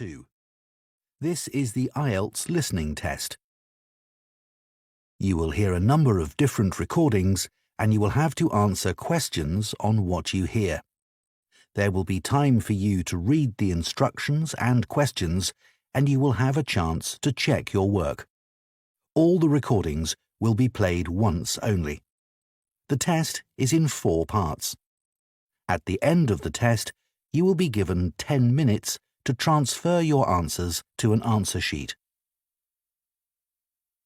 2. This is the IELTS listening test. You will hear a number of different recordings and you will have to answer questions on what you hear. There will be time for you to read the instructions and questions and you will have a chance to check your work. All the recordings will be played once only. The test is in 4 parts. At the end of the test, you will be given 10 minutes to transfer your answers to an answer sheet.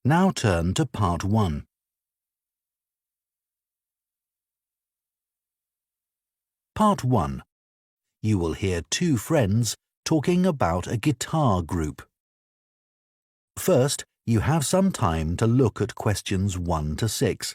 Now turn to Part 1. Part 1. You will hear 2 friends talking about a guitar group. First, you have some time to look at questions 1 to 6.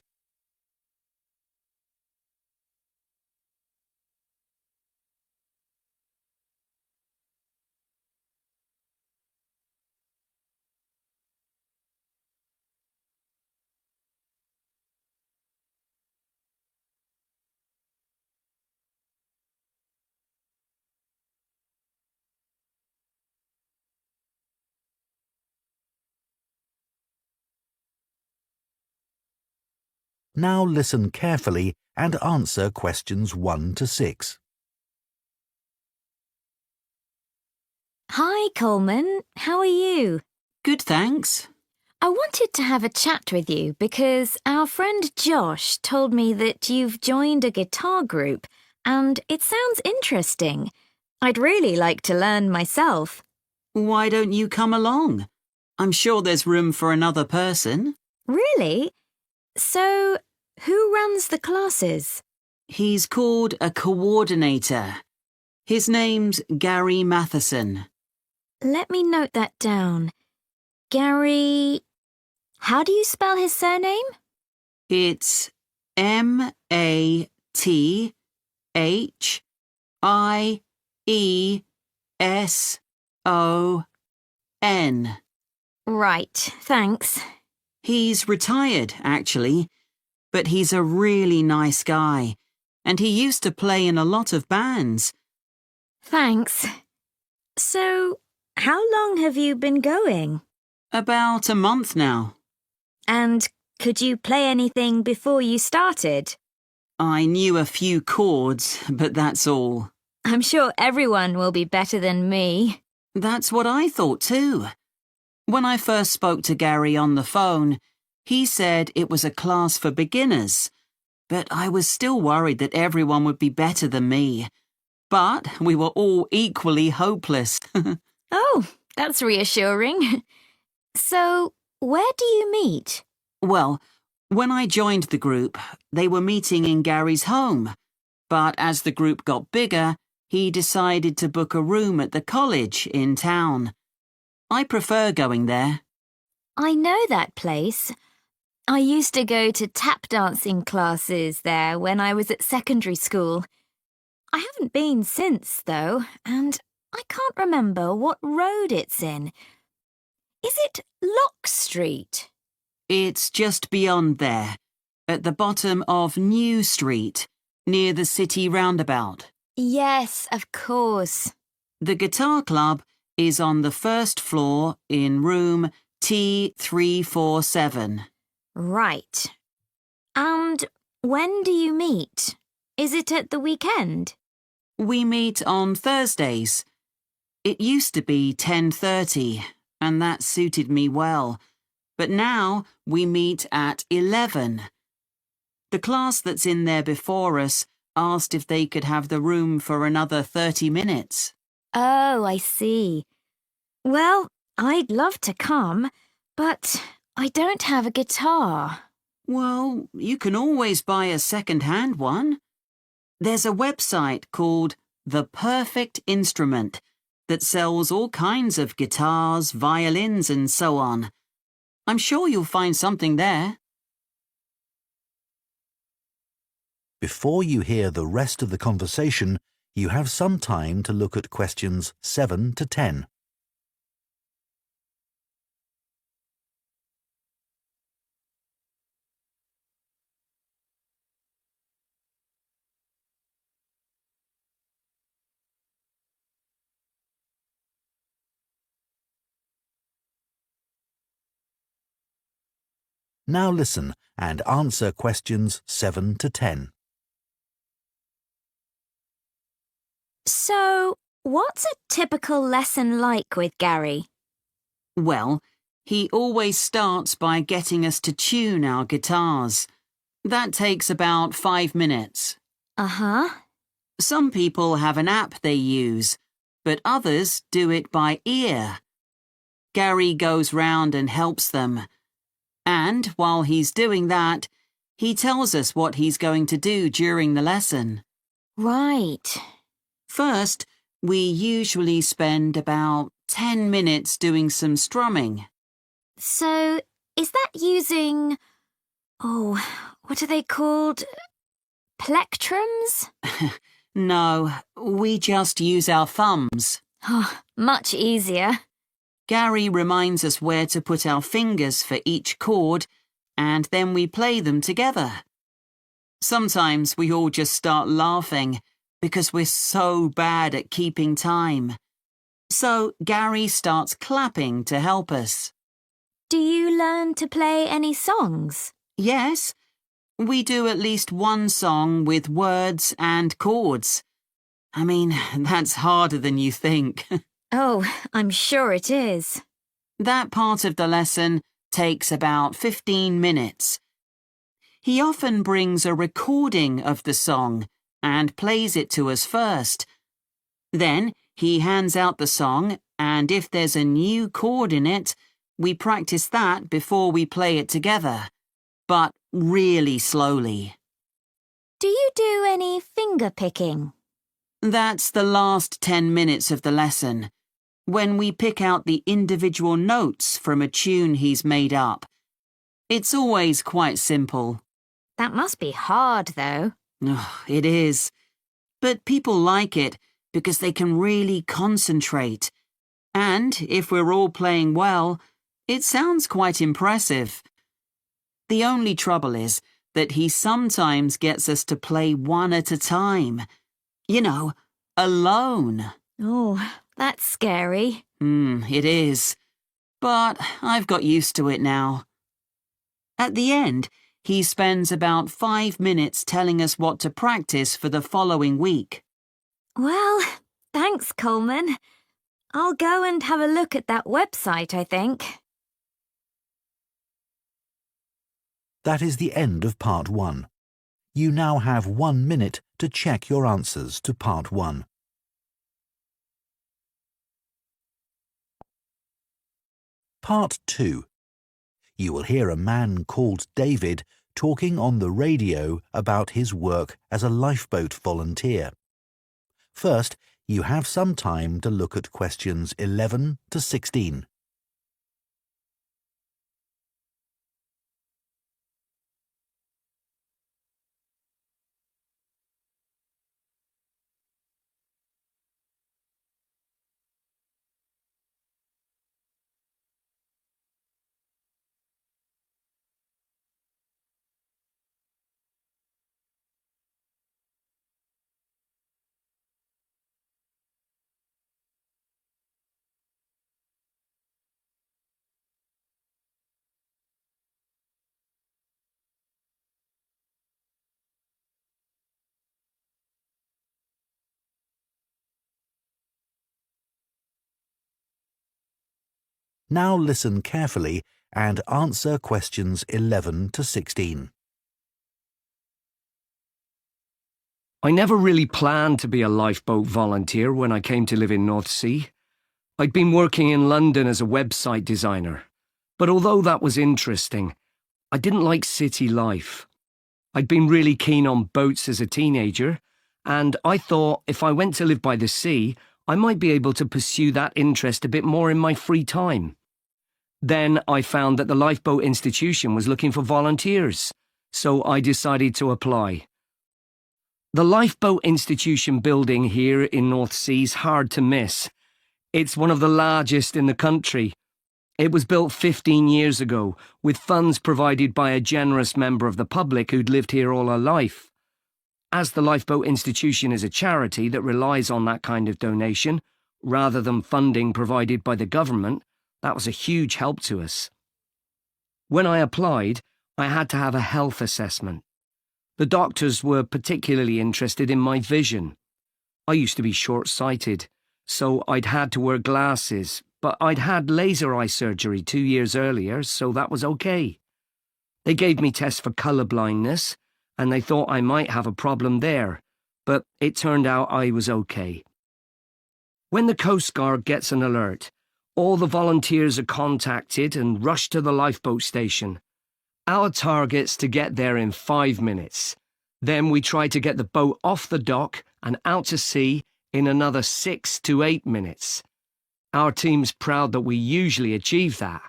Now listen carefully and answer questions 1 to 6. Hi, Coleman. How are you? Good, thanks. I wanted to have a chat with you because our friend Josh told me that you've joined a guitar group and it sounds interesting. I'd really like to learn myself. Why don't you come along? I'm sure there's room for another person. Really? So, who runs the classes? He's called a coordinator. His name's Gary Matheson. Let me note that down. Gary... How do you spell his surname? It's Matheson. Right, thanks. He's retired, actually, but he's a really nice guy, and he used to play in a lot of bands. Thanks. So, how long have you been going? About a month now. And could you play anything before you started? I knew a few chords, but that's all. I'm sure everyone will be better than me. That's what I thought too. When I first spoke to Gary on the phone, he said it was a class for beginners, but I was still worried that everyone would be better than me. But we were all equally hopeless. Oh, that's reassuring. So, where do you meet? Well, when I joined the group, they were meeting in Gary's home. But as the group got bigger, he decided to book a room at the college in town. I prefer going there. I know that place. I used to go to tap dancing classes there when I was at secondary school. I haven't been since, though, and I can't remember what road it's in. Is it Lock Street? It's just beyond there, at the bottom of New Street, near the city roundabout. Yes, of course. The guitar club is on the first floor in room T347. Right. And when do you meet? Is it at the weekend? We meet on Thursdays. It used to be 10:30, and that suited me well. But now we meet at 11. The class that's in there before us asked if they could have the room for another 30 minutes. Oh, I see. Well, I'd love to come, but I don't have a guitar. Well, you can always buy a second-hand one. There's a website called The Perfect Instrument that sells all kinds of guitars, violins, and so on. I'm sure you'll find something there. Before you hear the rest of the conversation, you have some time to look at questions 7 to 10. Now listen and answer questions 7 to 10. So, what's a typical lesson like with Gary? Well, he always starts by getting us to tune our guitars. That takes about 5 minutes. Uh-huh. Some people have an app they use, but others do it by ear. Gary goes round and helps them. And while he's doing that, he tells us what he's going to do during the lesson. Right. First, we usually spend about 10 minutes doing some strumming. So, is that using... what are they called? Plectrums? No, we just use our thumbs. Oh, much easier. Gary reminds us where to put our fingers for each chord, and then we play them together. Sometimes we all just start laughing because we're so bad at keeping time. So Gary starts clapping to help us. Do you learn to play any songs? Yes, we do at least one song with words and chords. I mean, that's harder than you think. Oh, I'm sure it is. That part of the lesson takes about 15 minutes. He often brings a recording of the song and plays it to us first. Then he hands out the song, and if there's a new chord in it, we practice that before we play it together, but really slowly. Do you do any finger picking? That's the last 10 minutes of the lesson, when we pick out the individual notes from a tune he's made up. It's always quite simple. That must be hard, though. It is. But people like it because they can really concentrate. And if we're all playing well, it sounds quite impressive. The only trouble is that he sometimes gets us to play one at a time. You know, alone. Oh, that's scary. It is. But I've got used to it now. At the end, he spends about 5 minutes telling us what to practice for the following week. Well, thanks, Coleman. I'll go and have a look at that website, I think. That is the end of Part 1. You now have 1 minute to check your answers to Part 1. Part 2. You will hear a man called David talking on the radio about his work as a lifeboat volunteer. First, you have some time to look at questions 11 to 16. Now listen carefully and answer questions 11 to 16. I never really planned to be a lifeboat volunteer when I came to live in North Sea. I'd been working in London as a website designer, but although that was interesting, I didn't like city life. I'd been really keen on boats as a teenager, and I thought if I went to live by the sea, I might be able to pursue that interest a bit more in my free time. Then I found that the Lifeboat Institution was looking for volunteers, so I decided to apply. The Lifeboat Institution building here in North Sea's hard to miss. It's one of the largest in the country. It was built 15 years ago, with funds provided by a generous member of the public who'd lived here all her life. As the Lifeboat Institution is a charity that relies on that kind of donation, rather than funding provided by the government, that was a huge help to us. When I applied, I had to have a health assessment. The doctors were particularly interested in my vision. I used to be short-sighted, so I'd had to wear glasses, but I'd had laser eye surgery 2 years earlier, so that was okay. They gave me tests for colour blindness, and they thought I might have a problem there, but it turned out I was okay. When the Coast Guard gets an alert, all the volunteers are contacted and rushed to the lifeboat station. Our target's to get there in 5 minutes. Then we try to get the boat off the dock and out to sea in another 6 to 8 minutes. Our team's proud that we usually achieve that.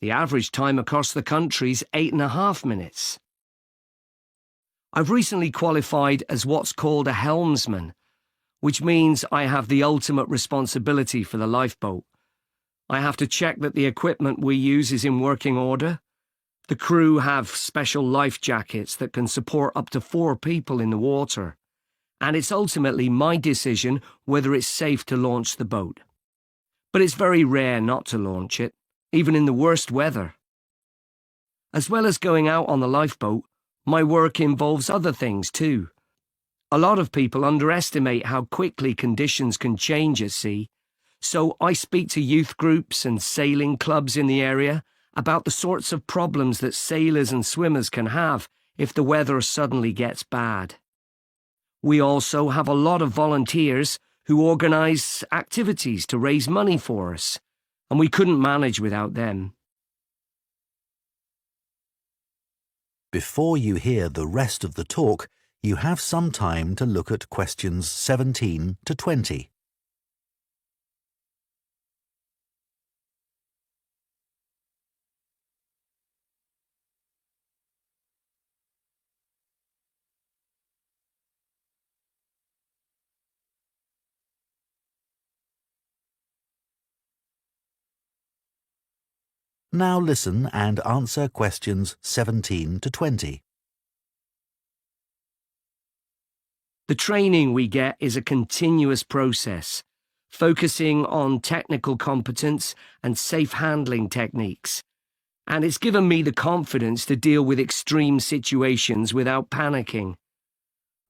The average time across the country's 8.5 minutes. I've recently qualified as what's called a helmsman, which means I have the ultimate responsibility for the lifeboat. I have to check that the equipment we use is in working order. The crew have special life jackets that can support up to 4 people in the water, and it's ultimately my decision whether it's safe to launch the boat. But it's very rare not to launch it, even in the worst weather. As well as going out on the lifeboat, my work involves other things too. A lot of people underestimate how quickly conditions can change at sea, so I speak to youth groups and sailing clubs in the area about the sorts of problems that sailors and swimmers can have if the weather suddenly gets bad. We also have a lot of volunteers who organise activities to raise money for us, and we couldn't manage without them. Before you hear the rest of the talk, you have some time to look at questions 17 to 20. Now listen and answer questions 17 to 20. The training we get is a continuous process, focusing on technical competence and safe handling techniques, and it's given me the confidence to deal with extreme situations without panicking.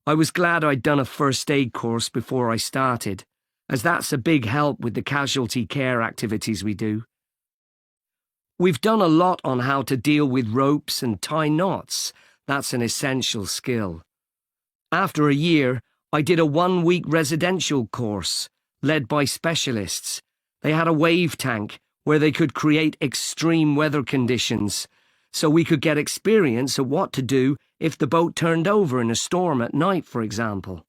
I was glad I'd done a first aid course before I started, as that's a big help with the casualty care activities we do. We've done a lot on how to deal with ropes and tie knots. That's an essential skill. After a year, I did a 1-week residential course, led by specialists. They had a wave tank where they could create extreme weather conditions, so we could get experience of what to do if the boat turned over in a storm at night, for example.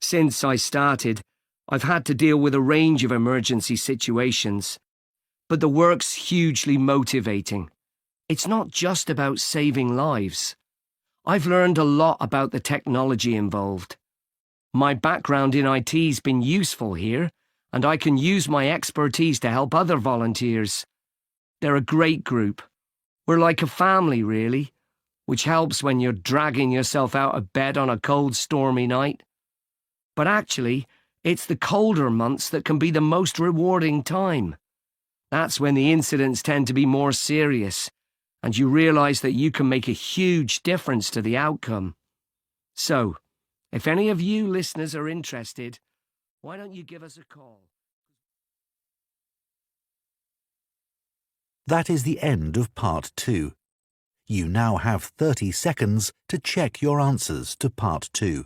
Since I started, I've had to deal with a range of emergency situations, but the work's hugely motivating. It's not just about saving lives. I've learned a lot about the technology involved. My background in IT's been useful here, and I can use my expertise to help other volunteers. They're a great group. We're like a family, really, which helps when you're dragging yourself out of bed on a cold, stormy night. But actually, it's the colder months that can be the most rewarding time. That's when the incidents tend to be more serious, and you realise that you can make a huge difference to the outcome. So, if any of you listeners are interested, why don't you give us a call? That is the end of part 2. You now have 30 seconds to check your answers to part 2.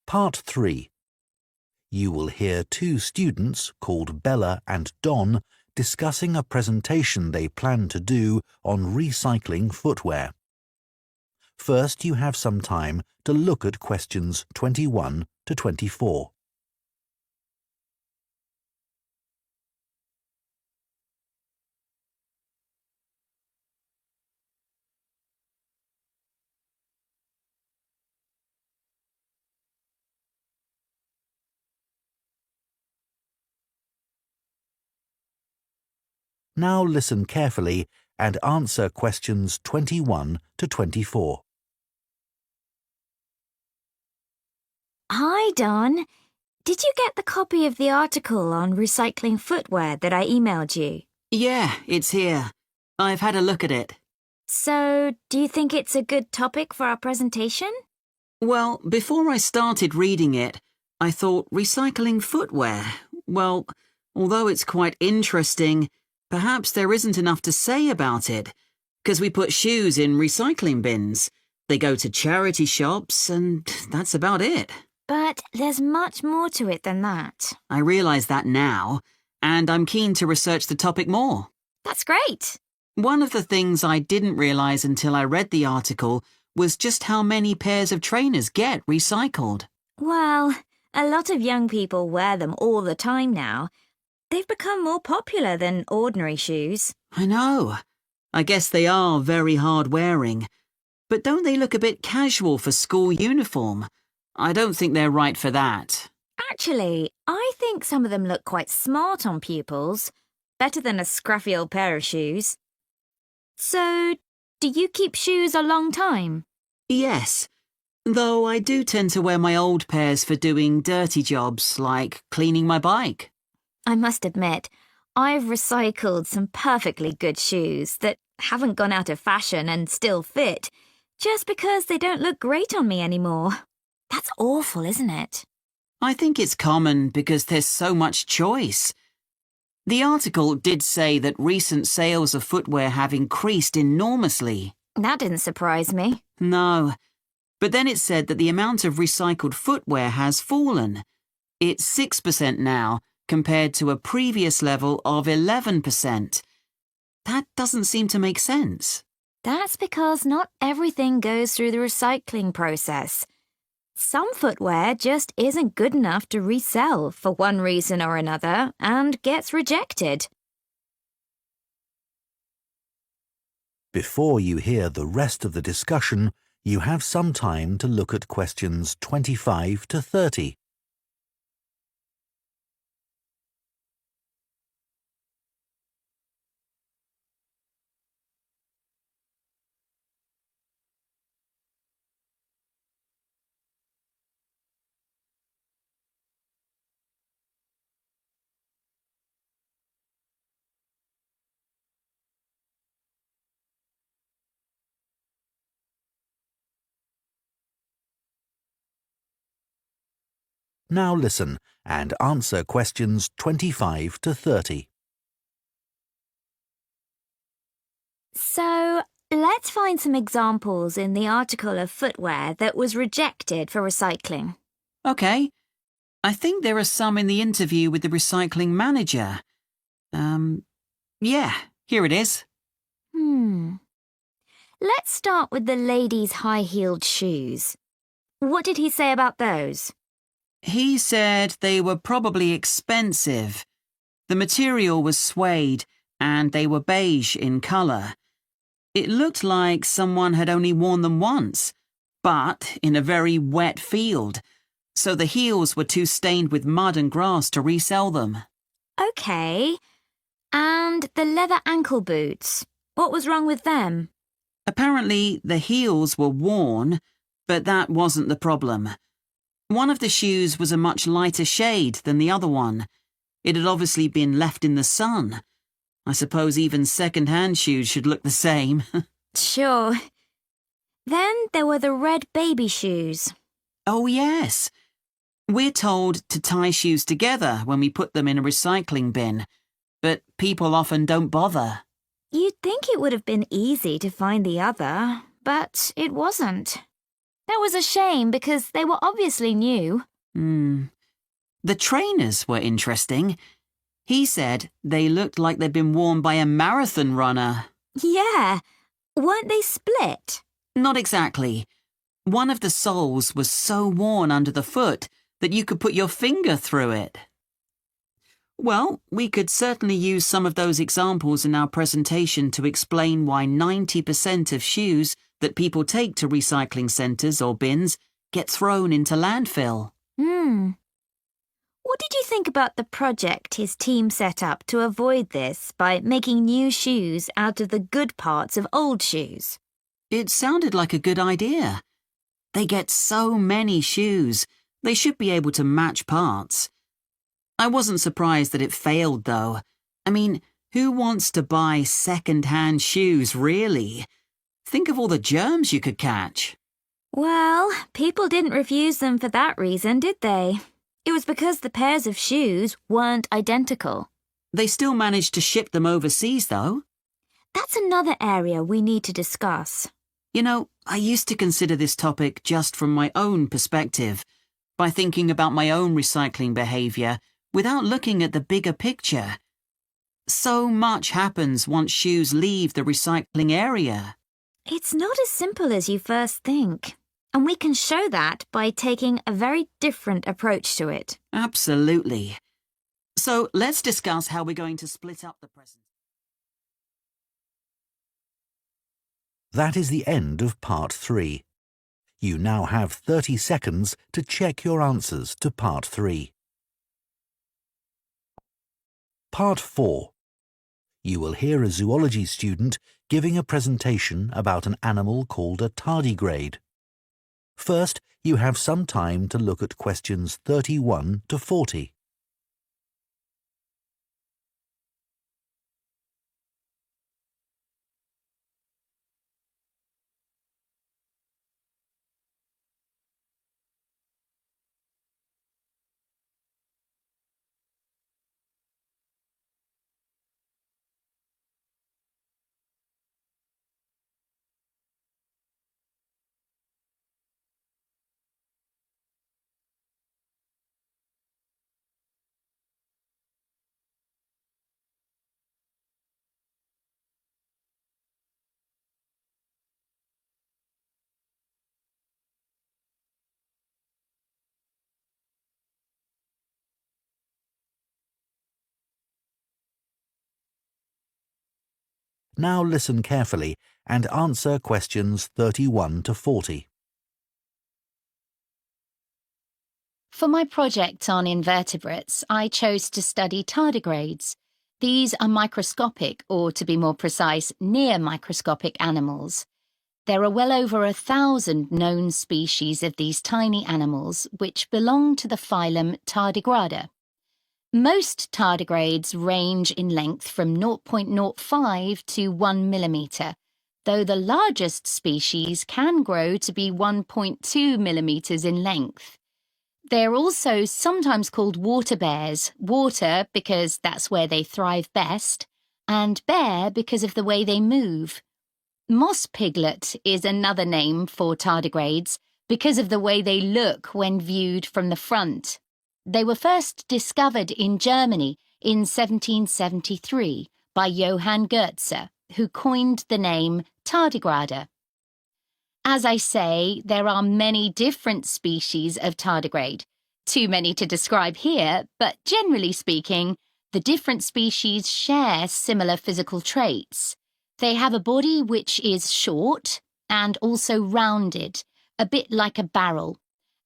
Part 3. You will hear 2 students called Bella and Don discussing a presentation they plan to do on recycling footwear. First, you have some time to look at questions 21 to 24. Now listen carefully and answer questions 21 to 24. Hi, Don. Did you get the copy of the article on recycling footwear that I emailed you? Yeah, it's here. I've had a look at it. So, do you think it's a good topic for our presentation? Well, before I started reading it, I thought recycling footwear. Well, although it's quite interesting, perhaps there isn't enough to say about it, because we put shoes in recycling bins. They go to charity shops, and that's about it. But there's much more to it than that. I realise that now, and I'm keen to research the topic more. That's great. One of the things I didn't realise until I read the article was just how many pairs of trainers get recycled. Well, a lot of young people wear them all the time now. They've become more popular than ordinary shoes. I know. I guess they are very hard-wearing. But don't they look a bit casual for school uniform? I don't think they're right for that. Actually, I think some of them look quite smart on pupils. Better than a scruffy old pair of shoes. So, do you keep shoes a long time? Yes, though I do tend to wear my old pairs for doing dirty jobs like cleaning my bike. I must admit, I've recycled some perfectly good shoes that haven't gone out of fashion and still fit, just because they don't look great on me anymore. That's awful, isn't it? I think it's common because there's so much choice. The article did say that recent sales of footwear have increased enormously. That didn't surprise me. No, but then it said that the amount of recycled footwear has fallen. It's 6% now, compared to a previous level of 11%. That doesn't seem to make sense. That's because not everything goes through the recycling process. Some footwear just isn't good enough to resell for one reason or another and gets rejected. Before you hear the rest of the discussion, you have some time to look at questions 25 to 30. Now listen and answer questions 25 to 30. So, let's find some examples in the article of footwear that was rejected for recycling. OK. I think there are some in the interview with the recycling manager. Yeah, here it is. Let's start with the ladies' high-heeled shoes. What did he say about those? He said they were probably expensive. The material was suede and they were beige in colour. It looked like someone had only worn them once, but in a very wet field, so the heels were too stained with mud and grass to resell them. OK. And the leather ankle boots. What was wrong with them? Apparently, the heels were worn, but that wasn't the problem. One of the shoes was a much lighter shade than the other one. It had obviously been left in the sun. I suppose even second-hand shoes should look the same. Sure. Then there were the red baby shoes. Oh, yes. We're told to tie shoes together when we put them in a recycling bin, but people often don't bother. You'd think it would have been easy to find the other, but it wasn't. That was a shame because they were obviously new. The trainers were interesting. He said they looked like they'd been worn by a marathon runner. Yeah. Weren't they split? Not exactly. One of the soles was so worn under the foot that you could put your finger through it. Well, we could certainly use some of those examples in our presentation to explain why 90% of shoes that people take to recycling centres or bins get thrown into landfill. What did you think about the project his team set up to avoid this by making new shoes out of the good parts of old shoes? It sounded like a good idea. They get so many shoes, they should be able to match parts. I wasn't surprised that it failed, though. I mean, who wants to buy second-hand shoes, really? Think of all the germs you could catch. Well, people didn't refuse them for that reason, did they? It was because the pairs of shoes weren't identical. They still managed to ship them overseas, though. That's another area we need to discuss. You know, I used to consider this topic just from my own perspective, by thinking about my own recycling behaviour without looking at the bigger picture. So much happens once shoes leave the recycling area. It's not as simple as you first think, and we can show that by taking a very different approach to it. Absolutely. So let's discuss how we're going to split up the present. That is the end of Part 3. You now have 30 seconds to check your answers to Part 3. Part 4. You will hear a zoology student giving a presentation about an animal called a tardigrade. First, you have some time to look at questions 31 to 40. Now listen carefully and answer questions 31 to 40. For my project on invertebrates, I chose to study tardigrades. These are microscopic, or to be more precise, near microscopic animals. There are well over 1,000 known species of these tiny animals, which belong to the phylum Tardigrada. Most tardigrades range in length from 0.05 to 1 millimetre, though the largest species can grow to be 1.2 millimetres in length. They're also sometimes called water bears, water because that's where they thrive best, and bear because of the way they move. Moss piglet is another name for tardigrades because of the way they look when viewed from the front. They were first discovered in Germany in 1773 by Johann Goetze, who coined the name tardigrade. As I say, there are many different species of tardigrade. Too many to describe here, but generally speaking, the different species share similar physical traits. They have a body which is short and also rounded, a bit like a barrel,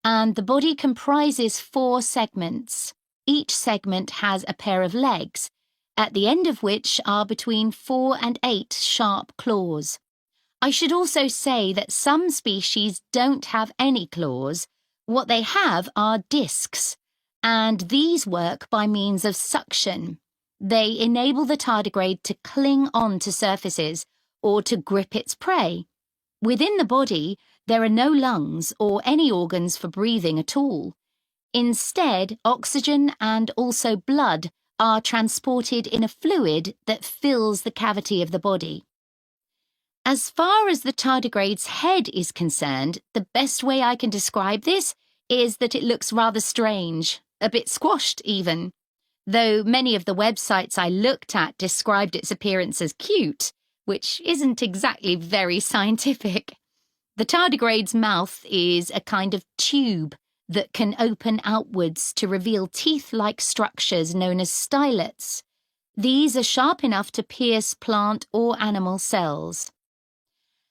and the body comprises 4 segments. Each segment has a pair of legs, at the end of which are between 4 and 8 sharp claws. I should also say that some species don't have any claws. What they have are discs, and these work by means of suction. They enable the tardigrade to cling on to surfaces or to grip its prey. Within the body, there are no lungs or any organs for breathing at all. Instead, oxygen and also blood are transported in a fluid that fills the cavity of the body. As far as the tardigrade's head is concerned, the best way I can describe this is that it looks rather strange, a bit squashed even. Though many of the websites I looked at described its appearance as cute, which isn't exactly very scientific. The tardigrade's mouth is a kind of tube that can open outwards to reveal teeth-like structures known as stylets. These are sharp enough to pierce plant or animal cells.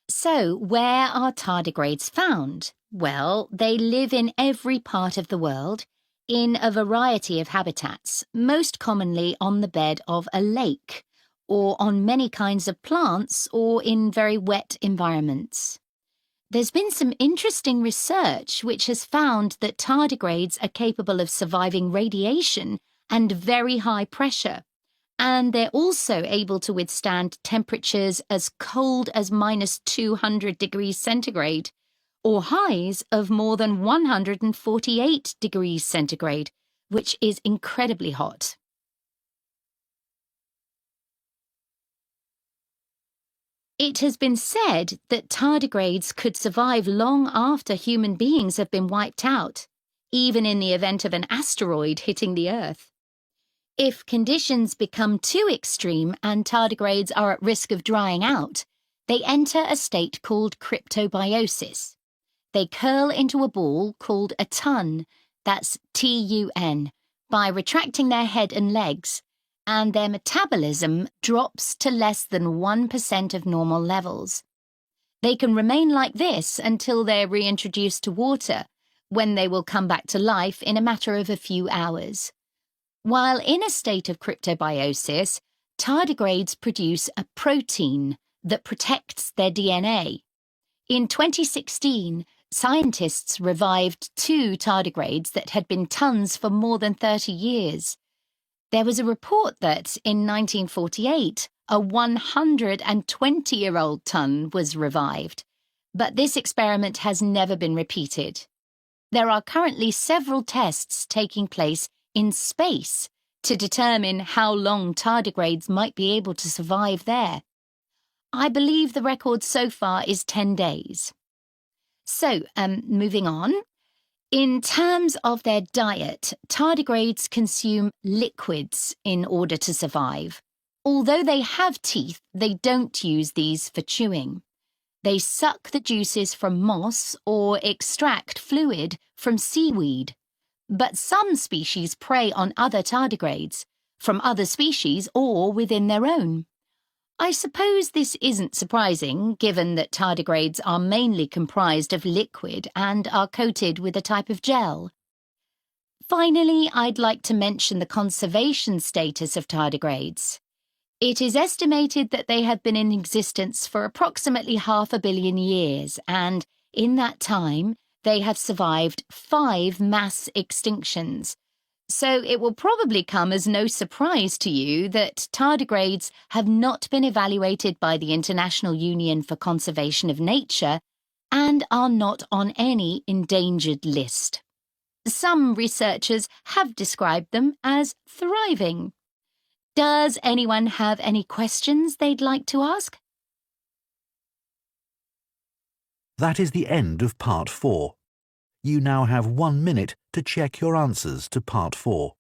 So, where are tardigrades found? Well, they live in every part of the world, in a variety of habitats, most commonly on the bed of a lake, or on many kinds of plants, or in very wet environments. There's been some interesting research which has found that tardigrades are capable of surviving radiation and very high pressure, and they're also able to withstand temperatures as cold as -200 degrees centigrade, or highs of more than 148 degrees centigrade, which is incredibly hot. It has been said that tardigrades could survive long after human beings have been wiped out, even in the event of an asteroid hitting the Earth. If conditions become too extreme and tardigrades are at risk of drying out, they enter a state called cryptobiosis. They curl into a ball called a tun, that's T-U-N, by retracting their head and legs, and their metabolism drops to less than 1% of normal levels. They can remain like this until they're reintroduced to water, when they will come back to life in a matter of a few hours. While in a state of cryptobiosis, tardigrades produce a protein that protects their DNA. In 2016, scientists revived 2 tardigrades that had been tuns for more than 30 years. There was a report that, in 1948, a 120-year-old tun was revived, but this experiment has never been repeated. There are currently several tests taking place in space to determine how long tardigrades might be able to survive there. I believe the record so far is 10 days. So, moving on. In terms of their diet, tardigrades consume liquids in order to survive. Although they have teeth, they don't use these for chewing. They suck the juices from moss or extract fluid from seaweed. But some species prey on other tardigrades, from other species or within their own. I suppose this isn't surprising, given that tardigrades are mainly comprised of liquid and are coated with a type of gel. Finally, I'd like to mention the conservation status of tardigrades. It is estimated that they have been in existence for approximately 500 million years, and in that time, they have survived 5 mass extinctions. So it will probably come as no surprise to you that tardigrades have not been evaluated by the International Union for Conservation of Nature and are not on any endangered list. Some researchers have described them as thriving. Does anyone have any questions they'd like to ask? That is the end of Part 4. You now have 1 minute to check your answers to Part 4.